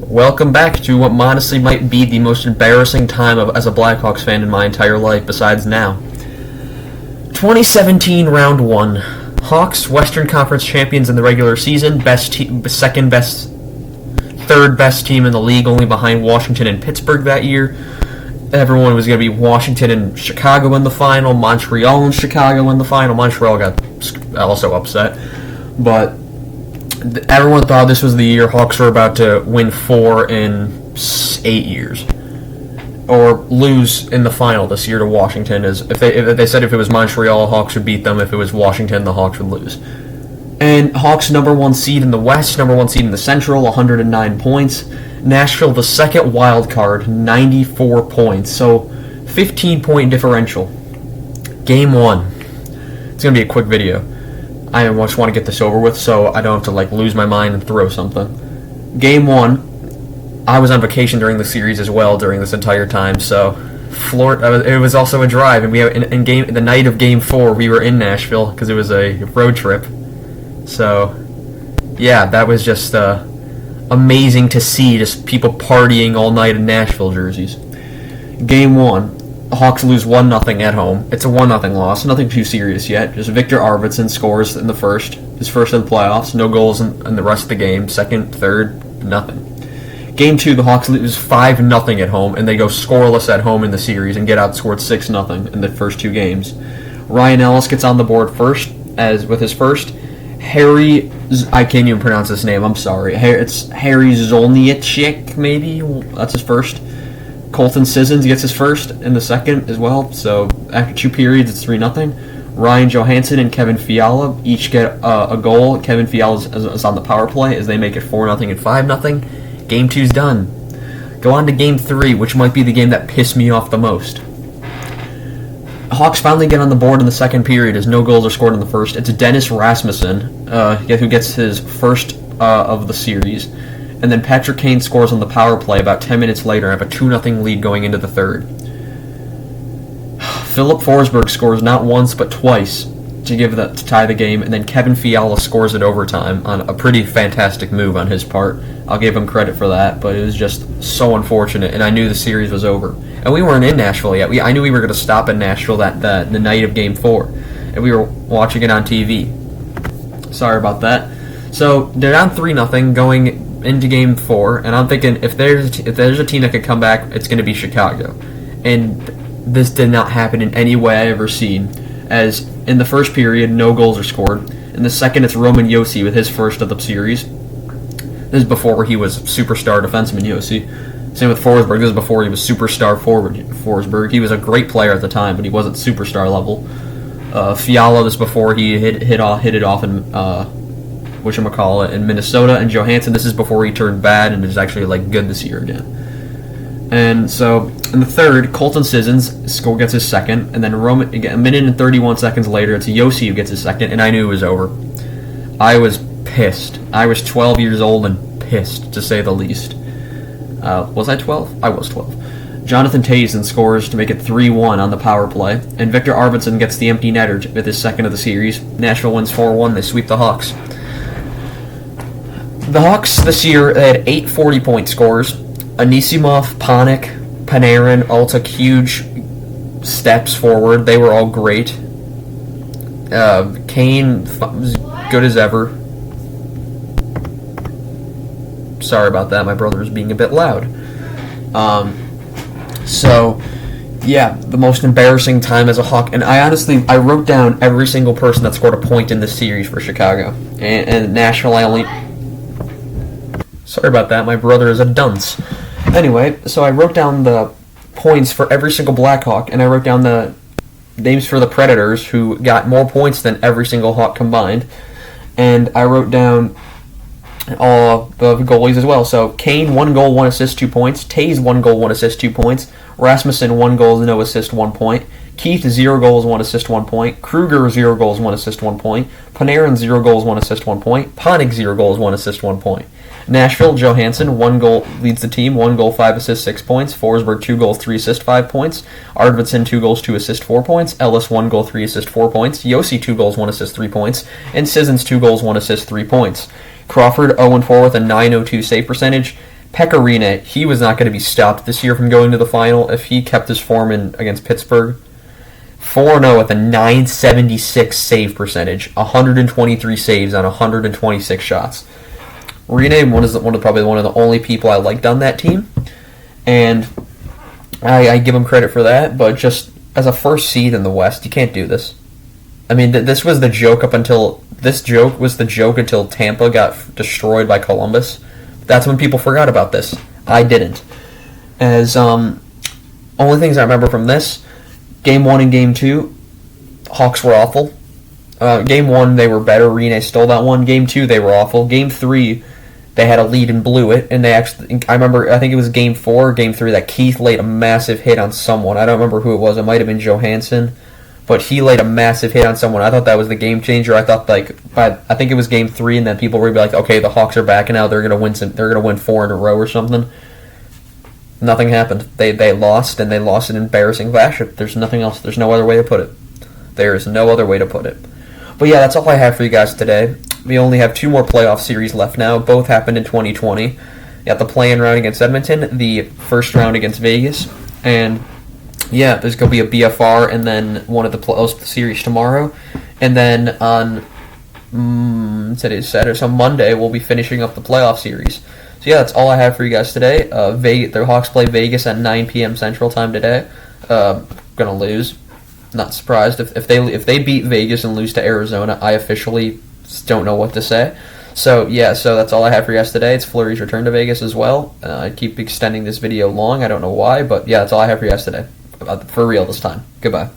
Welcome back to what honestly might be the most embarrassing time as a Blackhawks fan in my entire life, besides now. 2017 Round 1. Hawks, Western Conference champions in the regular season, second best, third best team in the league, only behind Washington and Pittsburgh that year. Everyone was going to be Washington and Chicago in the final, Montreal and Chicago in the final. Montreal got also upset, but everyone thought this was the year Hawks were about to win 4 in 8 years, or lose in the final this year to Washington. If they said if it was Montreal, Hawks would beat them. If it was Washington, the Hawks would lose. And Hawks number 1 seed in the West, number 1 seed in the Central, 109 points. Nashville, the second wild card, 94 points. So 15-point differential. Game 1. It's gonna be a quick video. I just want to get this over with so I don't have to lose my mind and throw something. Game 1, I was on vacation during the series as well during this entire time, so it was also a drive, and the night of Game 4 we were in Nashville because it was a road trip. So yeah, that was just amazing to see, just people partying all night in Nashville jerseys. Game 1. Hawks lose 1-0 at home. It's a 1-0 loss. Nothing too serious yet. Just Victor Arvidsson scores in his first in the playoffs. No goals in the rest of the game. Second, third, nothing. Game 2, the Hawks lose 5-0 at home, and they go scoreless at home in the series and get outscored 6-0 in the first 2 games. Ryan Ellis gets on the board first, with his first. I can't even pronounce his name, I'm sorry. It's Harry Zolniacek, maybe? That's his first. Colton Sissons gets his first in the second as well, so after 2 periods, it's 3-0. Ryan Johansson and Kevin Fiala each get a goal. Kevin Fiala is on the power play as they make it 4-0 and 5-0. Game 2's done. Go on to Game 3, which might be the game that pissed me off the most. Hawks finally get on the board in the second period as no goals are scored in the first. It's Dennis Rasmussen who gets his first of the series. And then Patrick Kane scores on the power play about 10 minutes later and have a 2-0 lead going into the third. Philip Forsberg scores not once but twice to tie the game, and then Kevin Fiala scores at overtime on a pretty fantastic move on his part. I'll give him credit for that, but it was just so unfortunate, and I knew the series was over. And we weren't in Nashville yet. I knew we were going to stop in Nashville the night of Game 4, and we were watching it on TV. Sorry about that. So they're down 3-0 going into Game 4, and I'm thinking if there's a team that could come back, it's going to be Chicago. And this did not happen in any way I ever seen, as in the first period, no goals are scored. In the second, it's Roman Josi with his first of the series. This is before he was superstar defenseman Josi. Same with Forsberg. This is before he was superstar forward Forsberg. He was a great player at the time, but he wasn't superstar level. Fiala, this is before he hit it off in whatchamacallit, in Minnesota, and Johansson, this is before he turned bad and is actually good this year again. And so in the third, Colton Sissons gets his second, and then a minute and 31 seconds later, it's Josi who gets his second, and I knew it was over. I was pissed. I was 12 years old and pissed, to say the least. Was I 12? I was 12. Jonathan Toews scores to make it 3-1 on the power play, and Victor Arvidsson gets the empty netter with his second of the series. Nashville wins 4-1. They sweep the Hawks. The Hawks this year had 8 40-point scores. Anisimov, Panik, Panarin all took huge steps forward. They were all great. Kane was good as ever. Sorry about that. My brother was being a bit loud. So, yeah, the most embarrassing time as a Hawk. And I wrote down every single person that scored a point in this series for Chicago. And Nashville, sorry about that. My brother is a dunce. Anyway, so I wrote down the points for every single Blackhawk, and I wrote down the names for the Predators who got more points than every single Hawk combined. And I wrote down all the goalies as well. So Kane, 1 goal, 1 assist, 2 points. Toews, 1 goal, 1 assist, 2 points. Rasmussen, 1 goal, no assist, 1 point. Keith, 0 goals, 1 assist, 1 point. Kruger, 0 goals, 1 assist, 1 point. Panarin, 0 goals, 1 assist, 1 point. Panik, 0 goals, 1 assist, 1 point. Nashville, Johansson, 1 goal, leads the team, 1 goal, 5 assists, 6 points. Forsberg, 2 goals, 3 assists, 5 points. Arvidsson, 2 goals, 2 assists, 4 points. Ellis, 1 goal, 3 assists, 4 points. Josi, 2 goals, 1 assist, 3 points. And Sissons, 2 goals, 1 assist, 3 points. Crawford, 0-4 with a .902 save percentage. Pecorine, he was not going to be stopped this year from going to the final if he kept his form against Pittsburgh. 4-0 with a 976 save percentage, 123 saves on 126 shots. Rene probably one of the only people I liked on that team, and I give him credit for that. But just as a first seed in the West, you can't do this. I mean, this was the joke until Tampa got destroyed by Columbus. That's when people forgot about this. I didn't. As only things I remember from this. Game 1 and Game 2, Hawks were awful. Game 1, they were better. Rene stole that one. Game 2, they were awful. Game 3, they had a lead and blew it. And I think it was Game 4 or Game 3 that Keith laid a massive hit on someone. I don't remember who it was. It might have been Johansson. But he laid a massive hit on someone. I thought that was the game changer. I thought I think it was Game 3, and then people were like, okay, the Hawks are back now. They're gonna win. They're gonna win 4 in a row or something. Nothing happened. They lost, and they lost in embarrassing fashion. There's nothing else. There's no other way to put it. There is no other way to put it. But yeah, that's all I have for you guys today. We only have 2 more playoff series left now. Both happened in 2020. You got the play-in round against Edmonton, the first round against Vegas, and yeah, there's going to be a BFR and then one of the series tomorrow. And then on today's Saturday, so Monday, we'll be finishing up the playoff series. So yeah, that's all I have for you guys today. The Hawks play Vegas at 9 p.m. Central Time today. Gonna lose. Not surprised if they beat Vegas and lose to Arizona. I officially don't know what to say. So yeah, so that's all I have for you guys today. It's Fleury's return to Vegas as well. I keep extending this video long. I don't know why, but yeah, that's all I have for you guys today. For real this time. Goodbye.